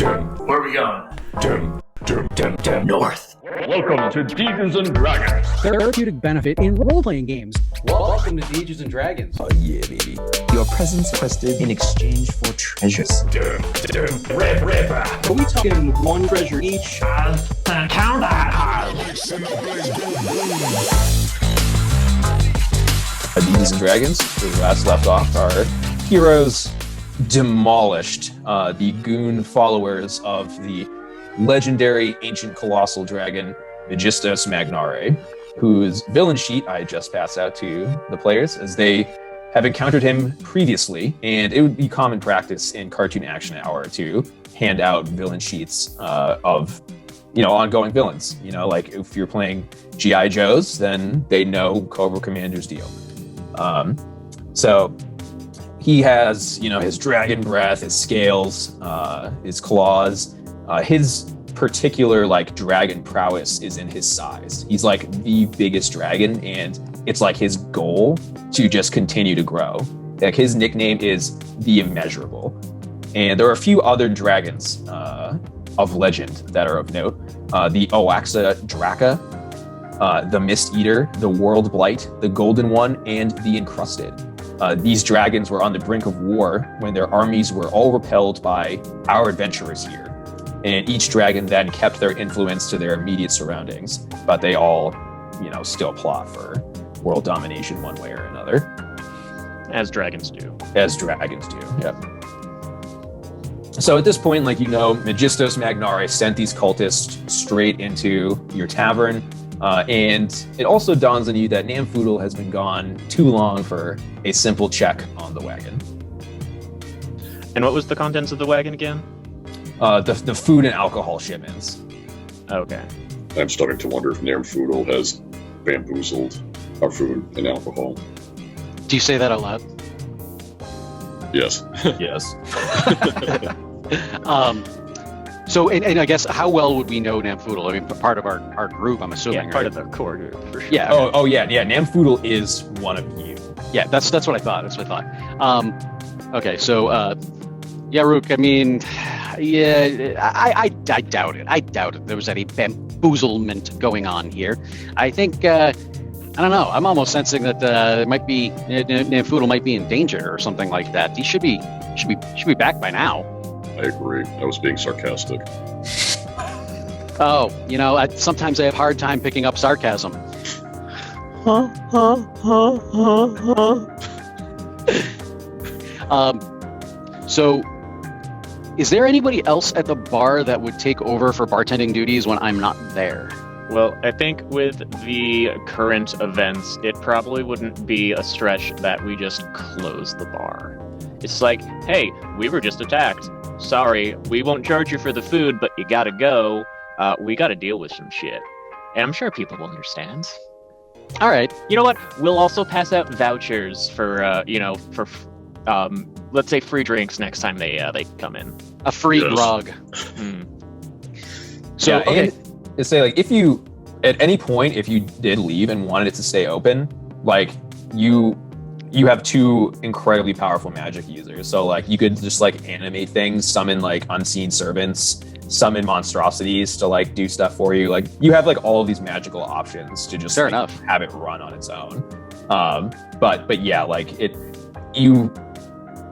Where are we going? North. Welcome to Dungeons and Dragons. Therapeutic benefit in role-playing games. Welcome to Dungeons and Dragons. Oh yeah, baby. Your presence requested in exchange for treasures. Are we talking one treasure each? Count that. Dungeons and Dragons, where we last left off, our heroes demolished the goon followers of the legendary ancient colossal dragon Megistos Magnare, whose villain sheet I just passed out to the players as they have encountered him previously, and it would be common practice in Cartoon Action Hour to hand out villain sheets of ongoing villains. Like if you're playing G.I. Joes, then they know Cobra Commander's deal. So he has, his dragon breath, his scales, his claws. His particular dragon prowess is in his size. He's like the biggest dragon, and it's like his goal to just continue to grow. Like his nickname is the Immeasurable. And there are a few other dragons of legend that are of note. The Oaxa Draca, the Mist Eater, the World Blight, the Golden One, and the Encrusted. These dragons were on the brink of war when their armies were all repelled by our adventurers here. And each dragon then kept their influence to their immediate surroundings, but they all, still plot for world domination one way or another. As dragons do. Yep. So at this point, Megistos Magnare sent these cultists straight into your tavern, and it also dawns on you that Namfoodle has been gone too long for a simple check on the wagon. And what was the contents of the wagon again? The food and alcohol shipments. Okay. I'm starting to wonder if Namfoodle has bamboozled our food and alcohol. Do you say that out loud? Yes. Yes. So, and I guess, how well would we know Namfoodle? I mean, part of our group, I'm assuming, Yeah, part right? of the core group, for sure. Yeah. Yeah. Namfoodle is one of you. Yeah, that's what I thought. Okay, so, Yaruk, I mean, yeah, I doubt it. I doubt it there was any bamboozlement going on here. I think, I don't know, I'm almost sensing that it might be, Namfoodle might be in danger or something like that. He should be back by now. I agree. I was being sarcastic. Oh, sometimes I have a hard time picking up sarcasm. So, is there anybody else at the bar that would take over for bartending duties when I'm not there? Well, I think with the current events, it probably wouldn't be a stretch that we just close the bar. It's like, hey, we were just attacked. Sorry, we won't charge you for the food, but you gotta go. We gotta deal with some shit. And I'm sure people will understand. All right. You know what? We'll also pass out vouchers for, let's say free drinks next time they come in. A free grog. So, yeah, okay. And say, if you, at any point, if you did leave and wanted it to stay open, you have two incredibly powerful magic users. So you could just animate things, summon unseen servants, summon monstrosities to do stuff for you. You have all of these magical options to just have it run on its own. But yeah,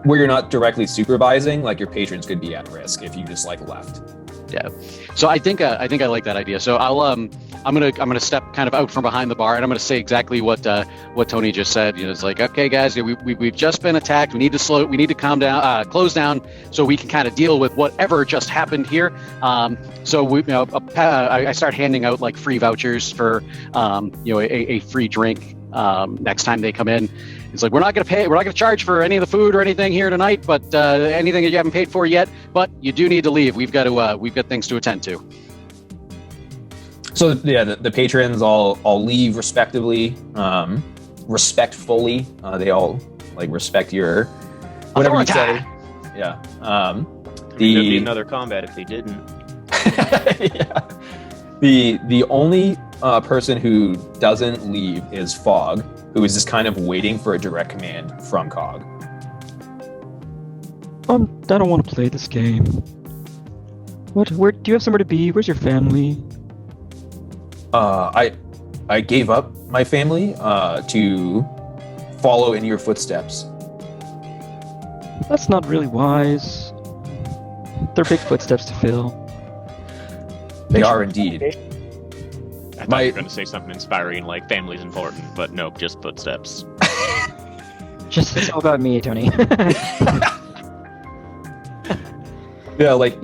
where you're not directly supervising, your patrons could be at risk if you just left. Yeah. So I think I like that idea. So I'm gonna step kind of out from behind the bar, and I'm gonna say exactly what Tony just said. It's okay, guys, we've just been attacked. We need to calm down, close down, so we can kind of deal with whatever just happened here. So I start handing out free vouchers for a free drink next time they come in. It's we're not going to charge for any of the food or anything here tonight, but anything that you haven't paid for yet, but you do need to leave. We've got things to attend to. So yeah, the patrons all leave respectfully. They all respect your whatever you say. Yeah. There'd be another combat if they didn't. Yeah. The only person who doesn't leave is Fog, who is just kind of waiting for a direct command from Cog. I don't want to play this game. What? Where do you have somewhere to be? Where's your family? I gave up my family to follow in your footsteps. That's not really wise. They're big footsteps to fill. They are indeed. I thought you were going to say something inspiring like family's important, but nope, just footsteps. Just it's all about me, Tony. Yeah, like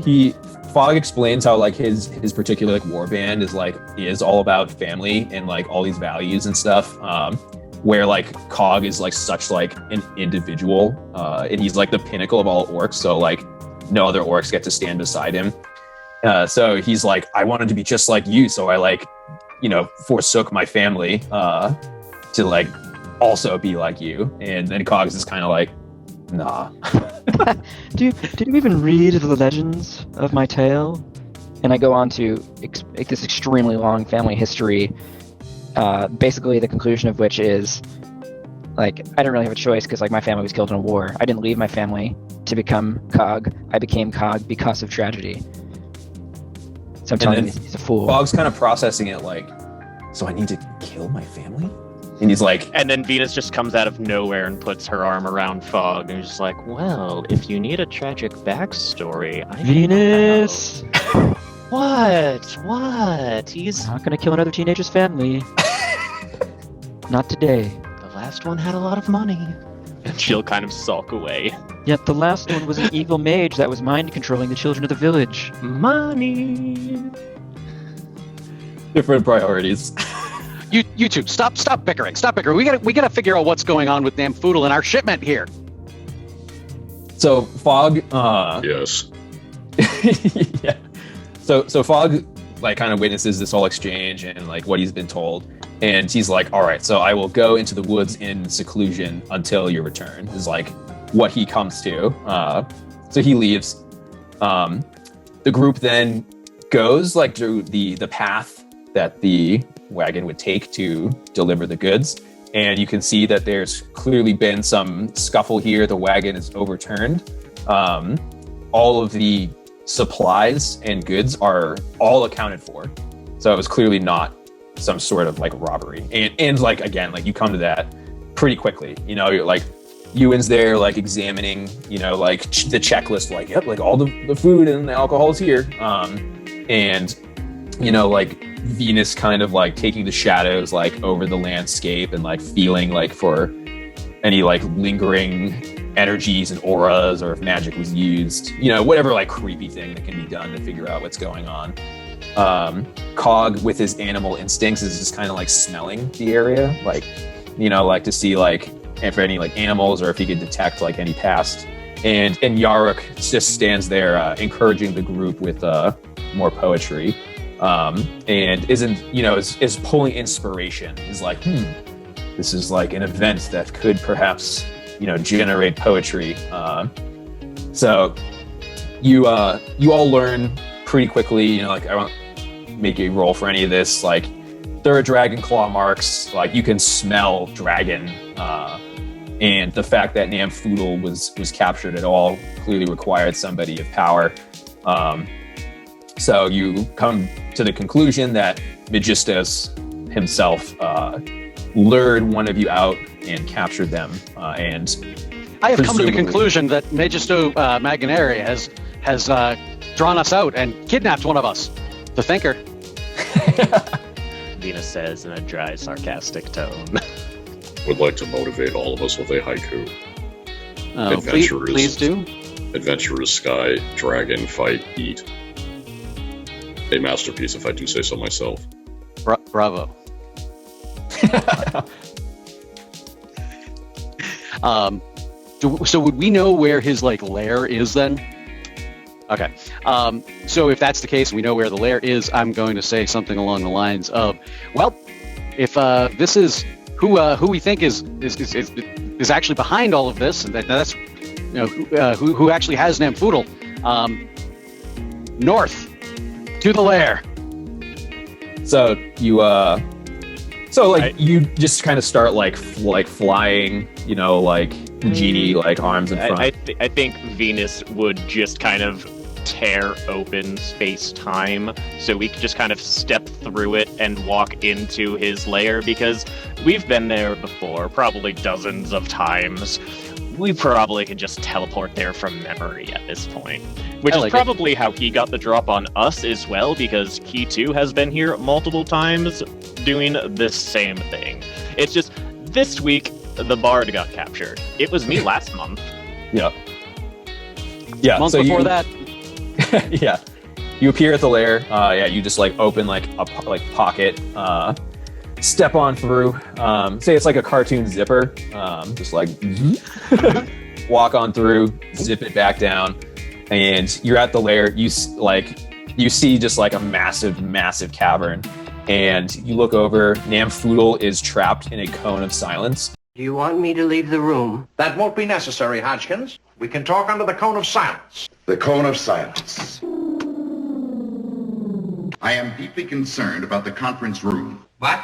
Fogg explains how like his particular like war band is all about family and like all these values and stuff. Where like Cog is like such like an individual, and he's like the pinnacle of all orcs. So like no other orcs get to stand beside him. So he's like, I wanted to be just like you, so I like, forsook my family to like also be like you. And then Cogs is kind of like, nah. Did you even read the legends of my tale? And I go on to make this extremely long family history, basically the conclusion of which is, like, I didn't really have a choice because, like, my family was killed in a war. I didn't leave my family to become Cog. I became Cog because of tragedy. So I'm telling you, he's a fool. Fog's kind of processing it like, so I need to kill my family? And he's like... And then Venus just comes out of nowhere and puts her arm around Fogg, and he's just like, well, if you need a tragic backstory, I Venus! What? He's not gonna kill another teenager's family. Not today. The last one had a lot of money. And she'll kind of sulk away. Yet the last one was an evil mage that was mind controlling the children of the village. Money! Different priorities. You two, stop bickering. Stop bickering. We gotta figure out what's going on with Namfoodle and our shipment here. So Fogg, Yes. yeah. So Fogg like kind of witnesses this whole exchange and like what he's been told, and he's like, all right, so I will go into the woods in seclusion until your return, is like what he comes to. So he leaves. The group then goes like through the path that the wagon would take to deliver the goods, and you can see that there's clearly been some scuffle here. The wagon is overturned. All of the supplies and goods are all accounted for, so it was clearly not some sort of like robbery. And like, again, like you come to that pretty quickly, you're like, Ewan's there like examining, like the checklist, like, yep, like all the food and the alcohol is here. And like Venus kind of like taking the shadows like over the landscape and like feeling like for any like lingering energies and auras, or if magic was used, whatever like creepy thing that can be done to figure out what's going on. Cog with his animal instincts is just kind of like smelling the area, like, like to see like if for any like animals, or if he could detect like any past. And Yaruk just stands there encouraging the group with more poetry. And is pulling inspiration, is like, this is like an event that could perhaps, generate poetry. So you all learn pretty quickly, like, I won't make you roll for any of this, like, there are dragon claw marks, like you can smell dragon, and the fact that Namfoodle was captured at all clearly required somebody of power. So you come to the conclusion that Megistus himself lured one of you out and captured them. And I have come to the conclusion that Magisto Maganeri has drawn us out and kidnapped one of us, the Thinker. Venus says in a dry, sarcastic tone. Would like to motivate all of us with a haiku. Please do. Adventurers, sky, dragon, fight, eat. A masterpiece, if I do say so myself. Bravo. So would we know where his like lair is then? Okay. So if that's the case, and we know where the lair is, I'm going to say something along the lines of, well, if this is who we think is actually behind all of this, and that's who actually has Namfoodle, north to the lair. So you you just kind of start like flying, like genie like arms in front. I think Venus would just kind of tear open space-time so we can just kind of step through it and walk into his lair, because we've been there before, probably dozens of times. We probably can just teleport there from memory at this point. Which is probably how he got the drop on us as well, because he too has been here multiple times doing this same thing. It's just, this week, the bard got captured. It was me last month. Yeah. Yeah. Month so before that. Yeah. You appear at the lair. You just like open like a pocket. Step on through. Say it's like a cartoon zipper. Just like walk on through, zip it back down, and you're at the lair. You see just like a massive cavern, and you look over. Namfoodle is trapped in a cone of silence. Do you want me to leave the room? That won't be necessary, Hodgkins. We can talk under the cone of silence. The cone of silence. I am deeply concerned about the conference room. What?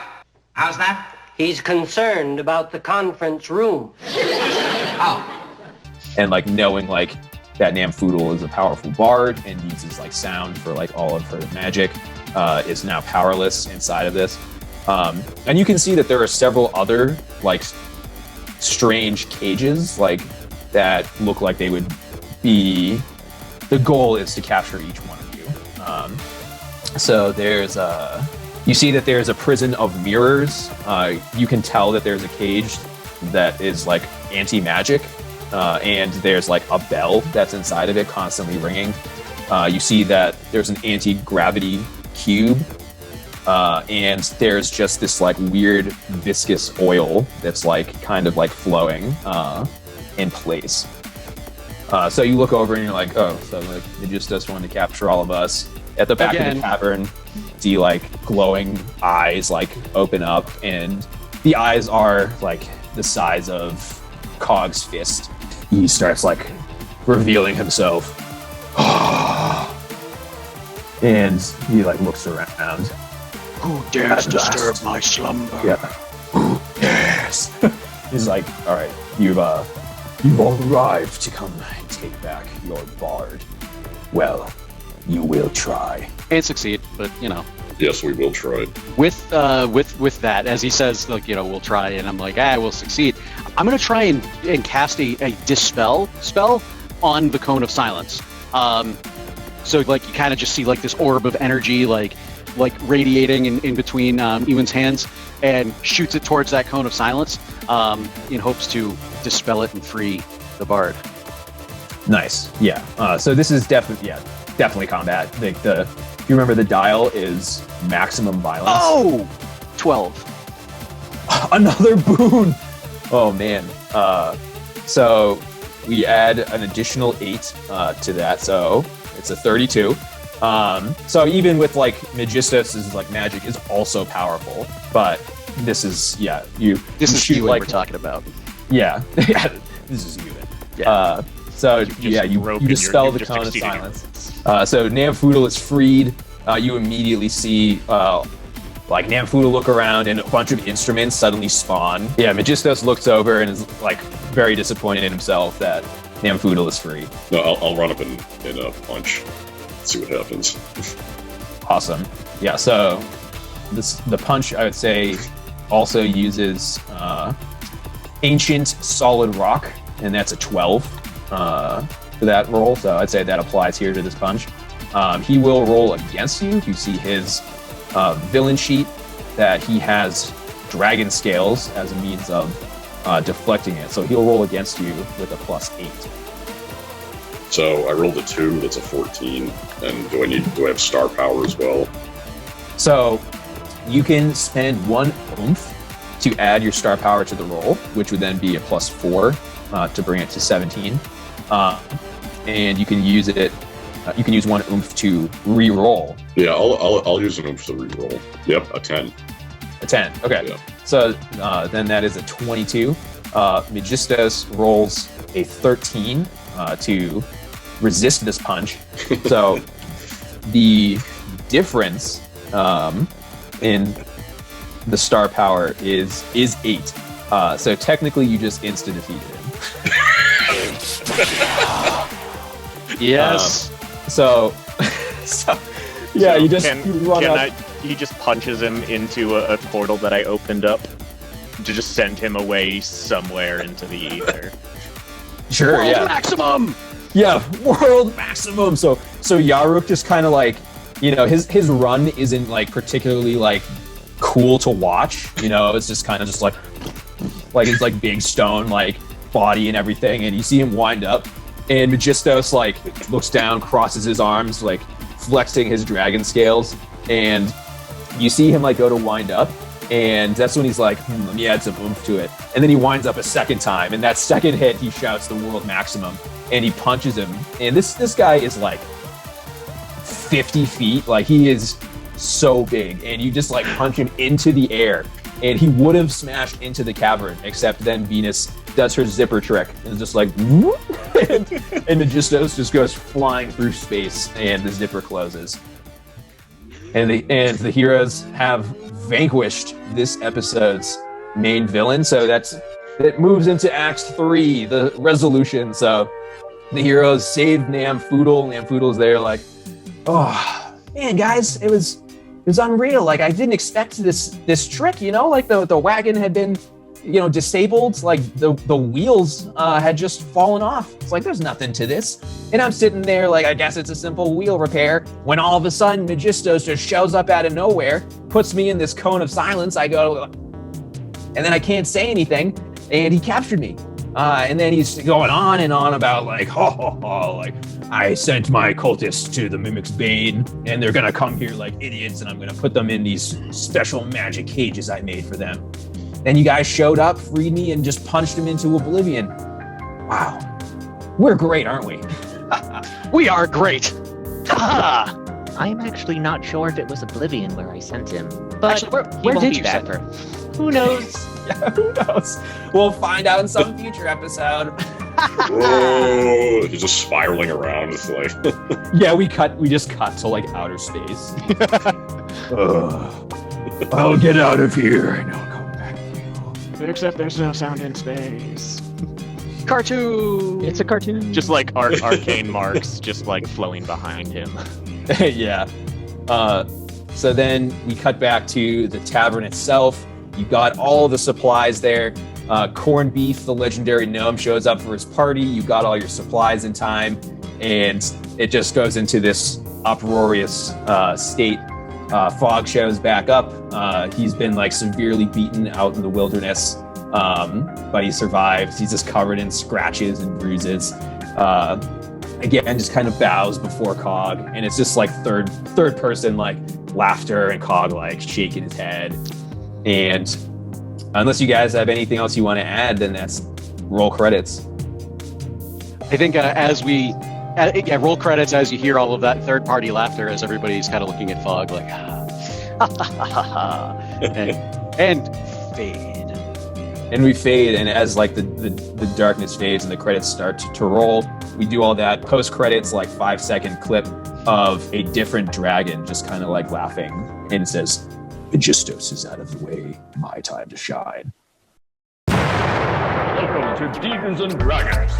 How's that? He's concerned about the conference room. Oh. And like knowing like that Namfoodle is a powerful bard and uses like sound for like all of her magic, is now powerless inside of this. And you can see that there are several other like strange cages like that look like they would be. The goal is to capture each one of you. So there's you see that there's a prison of mirrors. You can tell that there's a cage that is like anti-magic, and there's like a bell that's inside of it constantly ringing. You see that there's an anti-gravity cube, and there's just this like weird viscous oil that's like kind of like flowing in place. So you look over and you're like, oh, so like they just wanted to capture all of us. At the back of the cavern, see like glowing eyes like open up, and the eyes are like the size of Cog's fist. He starts like revealing himself, and he like looks around. Who dares disturb my slumber? Yeah. Who dares? He's like, all right, you've all arrived to come and take back your bard. Well, you will try and succeed, but you know. Yes, we will try. With that, as he says, like, you know, we'll try, and I'm like, we'll succeed. I'm gonna try and cast a dispel spell on the cone of silence. So like you kind of just see like this orb of energy like radiating in between Eywin's hands, and shoots it towards that cone of silence in hopes to dispel it and free the bard. Nice. Yeah. So this is definitely combat. Like if you remember, the dial is maximum violence. Oh, 12. Another boon. Oh man. So we add an additional 8 to that, so it's a 32. So even with like Magistus' like magic is also powerful, but this is this is shoot like like we're talking about. Yeah. This is Eywin. Yeah. So you dispel the cone of silence. So Namfoodle is freed. You immediately see like Namfoodle look around, and a bunch of instruments suddenly spawn. Yeah, Magistus looks over and is like very disappointed in himself that Namfoodle is free. No, I'll run up and punch. See what happens. Awesome. Yeah. So the punch, I would say, also uses ancient solid rock, and that's a 12 for that roll. So I'd say that applies here to this punch. He will roll against you. You see his villain sheet that he has dragon scales as a means of deflecting it. So he'll roll against you with a +8. So I rolled a 2. That's a 14. And do I have star power as well? So you can spend 1 oomph to add your star power to the roll, which would then be a +4 to bring it to 17. And you can use it. You can use 1 oomph to re-roll. Yeah, I'll use an oomph to re-roll. Yep, a 10. A 10. Okay. Yeah. So then that is a 22. Magistus rolls a 13 to resist this punch. So the difference in the star power is 8. So technically, you just insta-defeated him. Yes. So, so yeah, you just you run up. He just punches him into a portal that I opened up to just send him away somewhere into the ether. Sure, World yeah. maximum! Yeah, world maximum. So Yaruk just kind of like, his run isn't like particularly like cool to watch. It's just kind of just like it's like big stone like body and everything, and you see him wind up, and Megistos like looks down, crosses his arms, like flexing his dragon scales, and you see him like go to wind up, and that's when he's like, let me add some oomph to it. And then he winds up a second time, and that second hit he shouts the world maximum, and he punches him. And this guy is like 50 feet, like he is so big, and you just like punch him into the air, and he would have smashed into the cavern, except then Venus does her zipper trick and just like and Megistos just goes flying through space, and the zipper closes. And the heroes have vanquished this episode's main villain. So it moves into Act 3, the resolution. So the heroes saved Namfoodle. Namfoodle's there like, oh man, guys, it was unreal. Like I didn't expect this trick, like the wagon had been disabled, like the wheels had just fallen off. It's like there's nothing to this. And I'm sitting there like, I guess it's a simple wheel repair, when all of a sudden Megistos just shows up out of nowhere, puts me in this cone of silence. I go, and then I can't say anything, and he captured me. And then he's going on and on about like, like I sent my cultists to the Mimic's Bane, and they're gonna come here like idiots, and I'm gonna put them in these special magic cages I made for them. Then you guys showed up, freed me, and just punched him into oblivion. Wow. We're great, aren't we? We are great. I'm actually not sure if it was Oblivion where I sent him. But actually, where did you send him? Who knows? Yeah, who knows? We'll find out in some future episode. Whoa, he's just spiraling around. It's like yeah, we just cut to like outer space. I'll get out of here and I'll come back to you. Except there's no sound in space. Cartoon! It's a cartoon. Just like arcane marks just like flowing behind him. Yeah. So then we cut back to the tavern itself. You got all the supplies there. Corned Beef, the legendary gnome, shows up for his party. You got all your supplies in time, and it just goes into this uproarious state. Fog shows back up. He's been like severely beaten out in the wilderness, but he survives. He's just covered in scratches and bruises. Again, just kind of bows before Cog, and it's just like third person like laughter and Cog like shaking his head. And unless you guys have anything else you want to add, then that's roll credits. I think as we roll credits as you hear all of that third-party laughter as everybody's kind of looking at Fog like, and fade. And we fade, and as like the darkness fades and the credits start to roll, we do all that post-credits like 5-second clip of a different dragon just kind of like laughing, and it says, Megistos is out of the way, my time to shine. Welcome to Demons and Dragons.